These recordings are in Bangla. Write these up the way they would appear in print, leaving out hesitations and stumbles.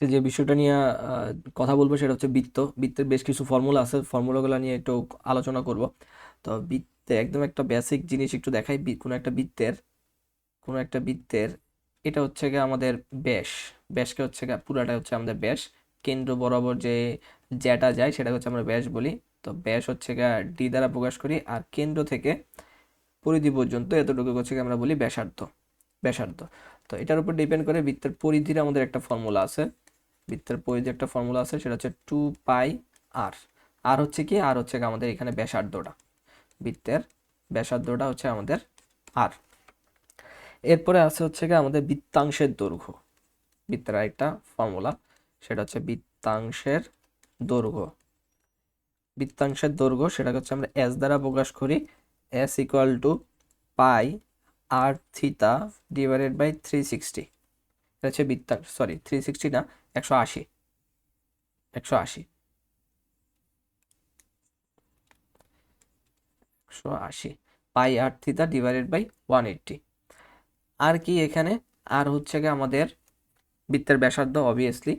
যে বিষয়টা নিয়ে কথা বলবো সেটা হচ্ছে বৃত্তের বেশ কিছু ফর্মুলা আছে, ফর্মুলাগুলো নিয়ে একটু আলোচনা করব। তো বৃত্তে একদম একটা বেসিক জিনিস একটু দেখাই। কোনো একটা বৃত্তের এটা হচ্ছে গিয়ে আমাদের ব্যাস। ব্যাসকে হচ্ছে গিয়ে পুরাটা হচ্ছে আমাদের ব্যাস। কেন্দ্র বরাবর যে যেটা যায় সেটা হচ্ছে আমরা ব্যাস বলি। তো ব্যাস হচ্ছে গিয়ে ডি দ্বারা প্রকাশ করি, আর কেন্দ্র থেকে পরিধি পর্যন্ত এতটুকু হচ্ছে গিয়ে আমরা বলি ব্যাসার্ধ। ব্যাসার্ধ। তো এটার উপর ডিপেন্ড করে বৃত্তের পরিধির আমাদের একটা ফর্মুলা আছে। বৃত্তের পরিধি একটা ফর্মুলা আছে, সেটা হচ্ছে 2 পাই আর। আর হচ্ছে কি, আর হচ্ছে কি আমাদের এখানে ব্যাসার্ধটা, বৃত্তের ব্যাসার্ধটা হচ্ছে আমাদের আর। এরপরে আছে হচ্ছে কি আমাদের বৃত্তাংশের দৈর্ঘ্য। বৃত্তের আরেকটা ফর্মুলা, সেটা হচ্ছে বৃত্তাংশের দৈর্ঘ্য। বৃত্তাংশের দৈর্ঘ্য সেটাকে হচ্ছে আমরা এস দ্বারা প্রকাশ করি। S equal to pi r theta divided by 360। এটা হচ্ছে বৃত্তাংশ, সরি 360 না, 180। 180। 180 পাই আর থিতা ডিভাইডেড বাই 180। আর কি এখানে, আর হচ্ছে গিয়ে আমাদের বৃত্তের ব্যাসার্ধ অবভিয়াসলি।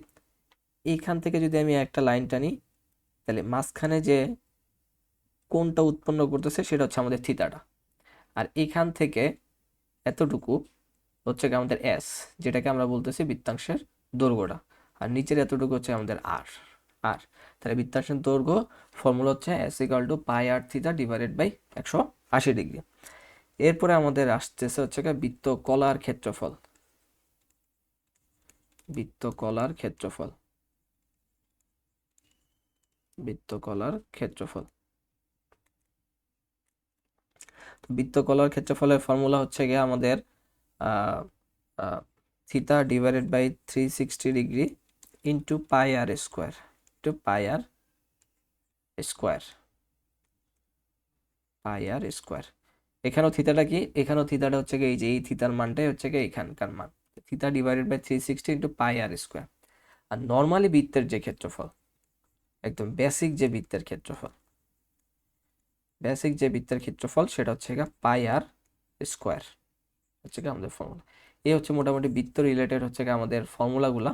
এইখান থেকে যদি আমি একটা লাইন টানি, তাহলে মাঝখানে যে কোণটা উৎপন্ন করতেছে সেটা হচ্ছে আমাদের থিতাটা। আর এখান থেকে এতটুকু হচ্ছে গিয়ে আমাদের এস, যেটাকে আমরা বলতেছি বৃত্তাংশের দৈর্ঘ্যটা। আর নিচের এতটুকু হচ্ছে আমাদের আর। আর তাহলে বৃত্তাংশের দৈর্ঘ্য ফর্মুলা হচ্ছে S equal to pi r theta divided by 180 degree. এরপরে আমাদের আসতেছে হচ্ছে গিয়ে বৃত্তকলার ক্ষেত্রফল। বৃত্তকলার ক্ষেত্রফল। বৃত্তকলার ক্ষেত্রফল। তো বৃত্তকলার ক্ষেত্রফলের ফর্মুলা হচ্ছে গিয়ে আমাদের theta divided by 360 degree into pi r square. Into pi r square. Pi r square. এখানেও থিতাটা কি, এখানেও থিতাটা হচ্ছে গিয়ে এই যে এই থিতার মানটাই হচ্ছে গিয়ে এখানকার মান। Theta divided by 360 into pi r square. আর নর্মালি বৃত্তের যে ক্ষেত্রফল, একদম বেসিক যে বৃত্তের ক্ষেত্রফল, বেসিক যে বৃত্তের ক্ষেত্রফল সেটা হচ্ছে গিয়ে পাই আর স্কোয়ার। হচ্ছে কি আমাদের ফর্মুলা। এই হচ্ছে মোটামুটি বৃত্ত রিলেটেড হচ্ছে কি আমাদের ফর্মুলাগুলা।